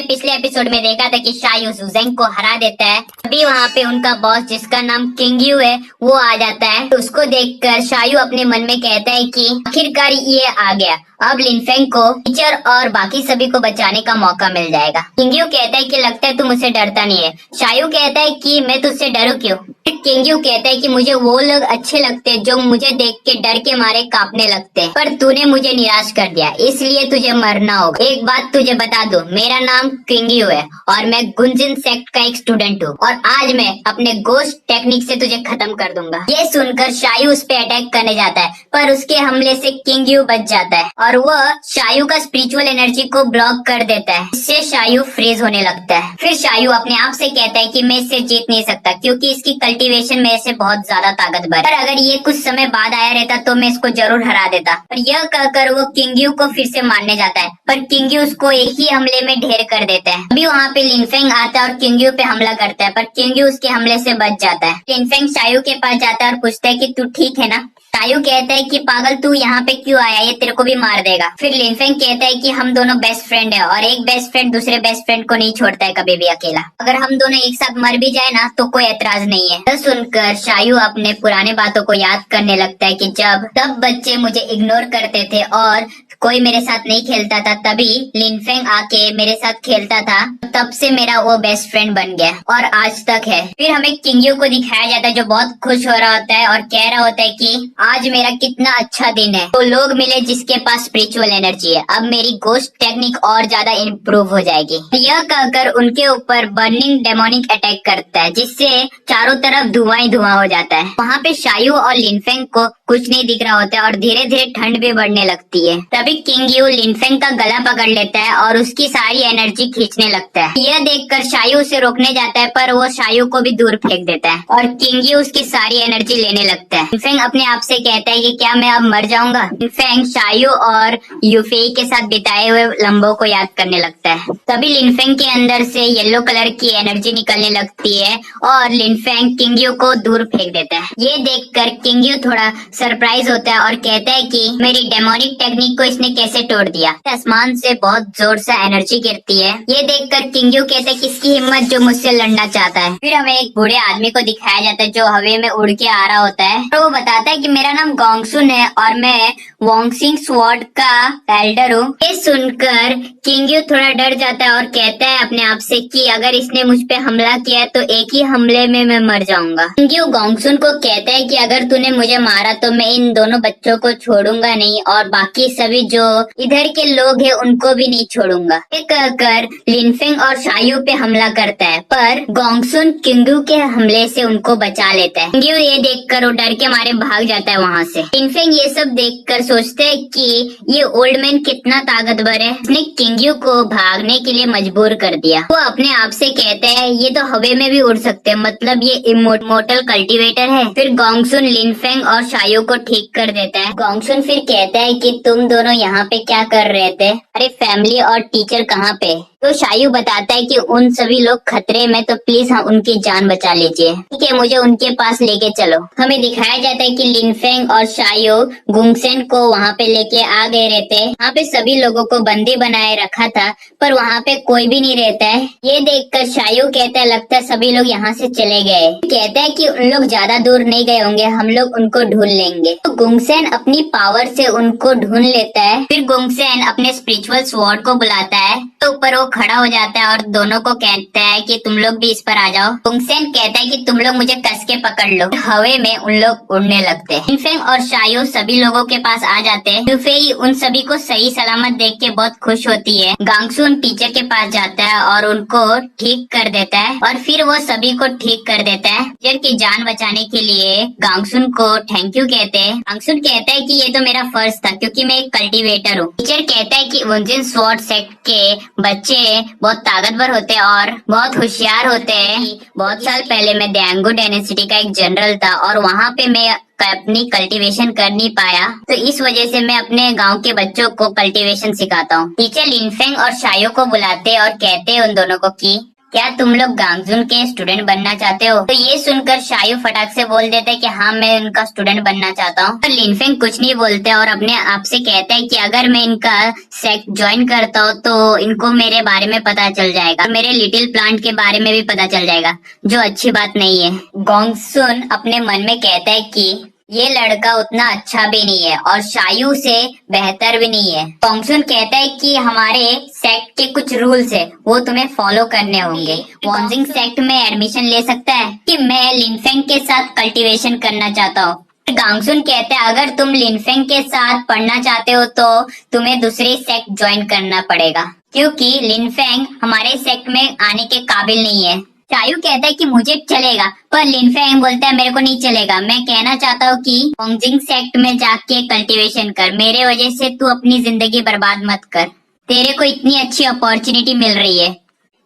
पिछले एपिसोड में देखा था कि शायू सुजेंग को हरा देता है। अभी वहाँ पे उनका बॉस जिसका नाम किंगयू है वो आ जाता है। तो उसको देखकर शायू अपने मन में कहता है कि आखिरकार ये आ गया, अब लिनफेंग को टीचर और बाकी सभी को बचाने का मौका मिल जाएगा। किंगयू कहता है कि लगता है तू मुझसे डरता नहीं है। शायू कहता है कि मैं तुझसे डरूं क्यों। किंगयू कहता है कि मुझे वो लोग अच्छे लगते हैं जो मुझे देख के डर के मारे कांपने लगते हैं, पर तूने मुझे निराश कर दिया, इसलिए तुझे मरना होगा। एक बात तुझे बता दूं, मेरा नाम किंगयू है और मैं गुंजिन सेक्ट का एक स्टूडेंट हूँ और आज मैं अपने गोस्ट टेक्निक से तुझे खत्म कर दूंगा। ये सुनकर शायू उस पे अटैक करने जाता है, पर उसके हमले से किंगयू बच जाता है और वह शायू का स्पिरिचुअल एनर्जी को ब्लॉक कर देता है, इससे शायू फ्रीज होने लगता है। फिर शायू अपने आप से कहता है कि मैं इससे जीत नहीं सकता क्योंकि इसकी कल्टीवेशन मेरे से बहुत ज्यादा ताकतवर है, पर अगर ये कुछ समय बाद आया रहता तो मैं इसको जरूर हरा देता। पर यह कहकर वो किंगयू को फिर से मारने जाता है, पर किंगयू उसको एक ही हमले में ढेर कर देता है। अभी वहाँ पे लिनफेंग आता है और किंगयू पे हमला करता है, पर किंगयू उसके हमले से बच जाता है। लिनफेंग शायू के पास जाता है और पूछता है कि तू ठीक है ना। शायू कहता है कि पागल तू यहाँ पे क्यों आया, ये तेरे को भी मार देगा। फिर लिनफेंग कहता है कि हम दोनों बेस्ट फ्रेंड है और एक बेस्ट फ्रेंड दूसरे बेस्ट फ्रेंड को नहीं छोड़ता है कभी भी अकेला। अगर हम दोनों एक साथ मर भी जाए ना तो कोई एतराज नहीं है। तो सुनकर शायू अपने पुराने बातों को याद करने लगता है कि जब तब बच्चे मुझे इग्नोर करते थे और कोई मेरे साथ नहीं खेलता था, तभी लिनफेंग आके मेरे साथ खेलता था, तब से मेरा वो बेस्ट फ्रेंड बन गया और आज तक है। फिर हमें किंगयू को दिखाया जाता है जो बहुत खुश हो रहा होता है और कह रहा होता है कि आज मेरा कितना अच्छा दिन है, तो लोग मिले जिसके पास स्पिरिचुअल एनर्जी है, अब मेरी गोस्ट टेक्निक और ज्यादा इम्प्रूव हो जाएगी। यह कहकर उनके ऊपर बर्निंग डेमोनिक अटैक करता है जिससे चारों तरफ धुआं ही धुआं हो जाता है। वहाँ पे शायू और लिनफेंग को कुछ नहीं दिख रहा होता है और धीरे धीरे ठंड भी बढ़ने लगती है। तभी किंगयू लिनफेंग का गला पकड़ लेता है और उसकी सारी एनर्जी खींचने लगता है। यह देखकर शायू उसे रोकने जाता है, पर वो शायू को भी दूर फेंक देता है और किंगयू उसकी सारी एनर्जी लेने लगता है। लिनफेंग अपने आप से कहता है कि क्या मैं अब मर जाऊंगा। लिनफेंग शायू और यूफेई के साथ बिताए हुए लम्बों को याद करने लगता है। तभी लिनफेंग के अंदर से येलो कलर की एनर्जी निकलने लगती है और लिनफेंग किंगयू को दूर फेंक देता है। ये देखकर किंगयू थोड़ा सरप्राइज होता है और कहता है कि मेरी डेमोनिक टेक्निक को इसने कैसे तोड़ दिया। आसमान से बहुत जोर से एनर्जी गिरती है। ये देखकर किंगयू कहता है किसकी हिम्मत जो मुझसे लड़ना चाहता है। फिर हमें एक बूढ़े आदमी को दिखाया जाता है जो हवा में उड़ के आ रहा होता है और वो बताता है कि मेरा नाम गोंगसुन है और मैं वोंगसिंग स्वॉर्ड का एल्डर हूँ। ये सुनकर किंगयू थोड़ा डर जाता है और कहता है अपने आप से कि अगर इसने मुझ पे हमला किया तो एक ही हमले में मैं मर जाऊंगा। किंगयू गोंगसुन को कहता है कि अगर तूने मुझे मारा तो मैं इन दोनों बच्चों को छोड़ूंगा नहीं और बाकी सभी जो इधर के लोग हैं उनको भी नहीं छोड़ूंगा। ये कहकर लिनफेंग और शायू पे हमला करता है, पर गोंगसुन किंगयू के हमले से उनको बचा लेता है। किंगयू ये देखकर वो डर के मारे भाग जाता है वहाँ से। लिनफेंग ये सब देखकर सोचते है कि ये ओल्ड मैन कितना ताकतवर है, उसने किंगयू को भागने के लिए मजबूर कर दिया। वो अपने आप से कहते हैं ये तो हवा में भी उड़ सकते हैं, मतलब ये इमोर्टल कल्टीवेटर है। फिर गोंगसुन लिनफेंग और शायू को ठीक कर देता है। गोंगसुन फिर कहता है कि तुम दोनों यहाँ पे क्या कर रहे थे, अरे फैमिली और टीचर कहाँ पे। तो शायू बताता है कि उन सभी लोग खतरे में, तो प्लीज हम उनकी जान बचा लीजिए। ठीक है, मुझे उनके पास लेके चलो। हमें दिखाया जाता है कि लिनफेंग और शायू गुंगसेन को वहाँ पे लेके आ गए रहते। वहाँ पे सभी लोगों को बंदी बनाए रखा था, पर वहाँ पे कोई भी नहीं रहता है। ये देखकर शायू कहता है लगता है सभी लोग यहाँ से चले गए। कहता है कि उन लोग ज्यादा दूर नहीं गए होंगे, हम लोग उनको ढूंढ लेंगे। तो गुंगसेन अपनी पावर से उनको ढूंढ लेता है। फिर गुंगसेन अपने स्पिरिचुअल स्वॉर्ड को बुलाता है तो ऊपर वो खड़ा हो जाता है और दोनों को कहता है कि तुम लोग भी इस पर आ जाओ। गुंगसेन कहता है कि तुम लोग मुझे कस के पकड़ लो। हवे में उन लोग उड़ने लगते हैं। लिनफेंग और शायू सभी लोगों के पास आ जाते हैं। यूफेई उन सभी को सही सलामत देख के बहुत खुश होती है। गोंगसुन टीचर के पास जाता है और उनको ठीक कर देता है और फिर वो सभी को ठीक कर देता है। टीचर की जान बचाने के लिए गोंगसुन को थैंक यू कहते हैं। गोंगसुन कहता है कि ये तो मेरा फर्ज था क्योंकि मैं एक कल्टीवेटर हूँ। टीचर कहता है कि वुंजिन स्वॉर्ड सेक्ट के बच्चे बहुत ताकतवर होते हैं और बहुत होशियार होते हैं। बहुत साल पहले मैं डैंगो डायनेसिटी का एक जनरल था और वहाँ पे मैं अपनी कल्टीवेशन कर नहीं पाया, तो इस वजह से मैं अपने गांव के बच्चों को कल्टीवेशन सिखाता हूँ। टीचर लिनफेंग और शायू को बुलाते और कहते हैं उन दोनों को कि क्या तुम लोग गांगजुन के स्टूडेंट बनना चाहते हो? तो ये सुनकर शायू फटाक से बोल देते कि हाँ मैं उनका स्टूडेंट बनना चाहता हूँ। पर लिनफेंग कुछ नहीं बोलते और अपने आप से कहता है कि अगर मैं इनका सेक्ट ज्वाइन करता हूँ तो इनको मेरे बारे में पता चल जाएगा, मेरे लिटिल प्लांट के बारे में भी पता चल जाएगा, जो अच्छी बात नहीं है। गांगसुन अपने मन में कहता है कि ये लड़का उतना अच्छा भी नहीं है और शायू से बेहतर भी नहीं है। गांगसुन कहता है कि हमारे सेक्ट के कुछ रूल्स है, वो तुम्हें फॉलो करने होंगे। वॉन्जिंग सेक्ट में एडमिशन ले सकता है कि मैं लिनफेंग के साथ कल्टीवेशन करना चाहता हूँ। गांगसुन कहते हैं अगर तुम लिनफेंग के साथ पढ़ना चाहते हो तो तुम्हें दूसरी सेक्ट ज्वाइन करना पड़ेगा, क्योंकि लिनफेंग हमारे सेक्ट में आने के काबिल नहीं है। शायू कहता है कि मुझे चलेगा, पर लिनफेंग बोलता है मेरे को नहीं चलेगा। मैं कहना चाहता हूँ कि वॉन्जिंग सेक्ट में जाके कल्टीवेशन कर, मेरे वजह से तू अपनी जिंदगी बर्बाद मत कर। तेरे को इतनी अच्छी अपॉर्चुनिटी मिल रही है,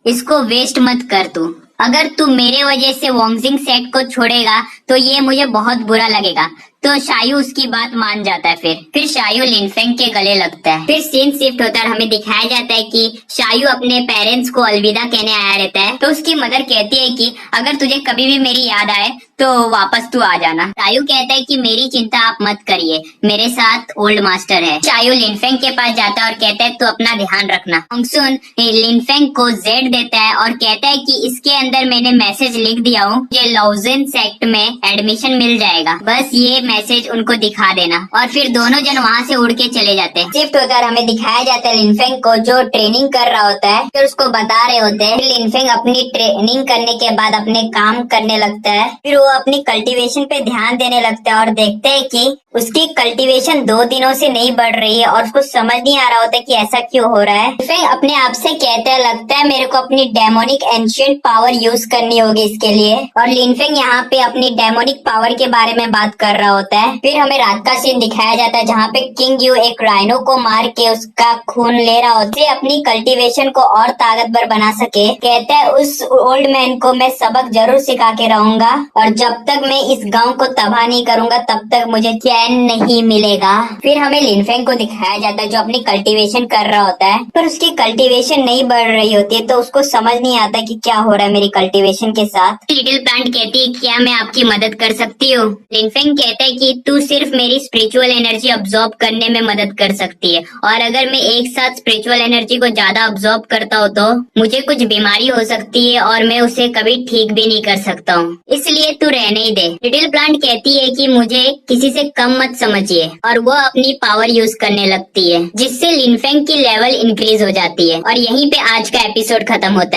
इसको वेस्ट मत कर तू। अगर तू मेरे वजह से वॉन्जिंग सेक्ट को छोड़ेगा तो ये मुझे बहुत बुरा लगेगा। तो शायू उसकी बात मान जाता है। फिर शायू लिनफेंग के गले लगता है। फिर सीन शिफ्ट होता है, हमें दिखाया जाता है कि शायू अपने पेरेंट्स को अलविदा कहने आया रहता है। तो उसकी मदर कहती है कि अगर तुझे कभी भी मेरी याद आए तो वापस तू आ जाना। शायू कहता है कि मेरी चिंता आप मत करिए, मेरे साथ ओल्ड मास्टर है। शायू लिनफेंग के पास जाता है और कहता है तू अपना ध्यान रखना। गांगसुन लिनफेंग को जेड देता है और कहता है कि इसके अंदर मैंने मैसेज लिख दिया हूँ, ये लॉजेन सेक्ट में एडमिशन मिल जाएगा, बस ये मैसेज उनको दिखा देना। और फिर दोनों जन वहाँ से उड़ के चले जाते हैं। शिफ्ट होता है, हमें दिखाया जाता है लिनफेंग को जो ट्रेनिंग कर रहा होता है, फिर उसको बता रहे होते हैं। लिनफेंग अपनी ट्रेनिंग करने के बाद अपने काम करने लगता है। फिर वो अपनी कल्टीवेशन पे ध्यान देने लगता है और देखते है कि उसकी कल्टीवेशन 2 दिनों से नहीं बढ़ रही है और उसको समझ नहीं आ रहा होता कि ऐसा क्यों हो रहा है। लिनफेंग अपने आप से कहता है लगता है मेरे को अपनी डेमोनिक एंशिएंट पावर यूज करनी होगी इसके लिए। और लिनफेंग यहाँ पे अपनी डेमोनिक पावर के बारे में बात कर रहा होता है। फिर हमें रात का सीन दिखाया जाता है जहाँ पे किंग यू एक राइनो को मार के उसका खून ले रहा होता है, अपनी कल्टीवेशन को और ताकतवर बना सके। कहता है उस ओल्ड मैन को मैं सबक जरूर सिखा के रहूंगा और जब तक मैं इस गांव को तबाह नहीं करूंगा तब तक मुझे चैन नहीं मिलेगा। फिर हमें लिनफेंग को दिखाया जाता है जो अपनी कल्टीवेशन कर रहा होता है, पर उसकी कल्टीवेशन नहीं बढ़ रही होती है। तो उसको समझ नहीं आता कि क्या हो रहा है मेरी कल्टीवेशन के साथ। लिटिल प्लांट कहती है क्या मैं आपकी मदद कर सकती हूँ? लिनफेंग कहता है कि तू सिर्फ मेरी स्पिरिचुअल एनर्जी अब्सॉर्ब करने में मदद कर सकती है, और अगर मैं एक साथ स्पिरिचुअल एनर्जी को ज्यादा अब्सॉर्ब करता हूँ तो मुझे कुछ बीमारी हो सकती है और मैं उसे कभी ठीक भी नहीं कर सकता हूँ, इसलिए तू रहने ही दे। लिटिल प्लांट कहती है कि मुझे किसी से कम मत समझिए, और वो अपनी पावर यूज करने लगती है जिससे लिनफेंग की लेवल इंक्रीज हो जाती है। और यहीं पे आज का एपिसोड खत्म होता है।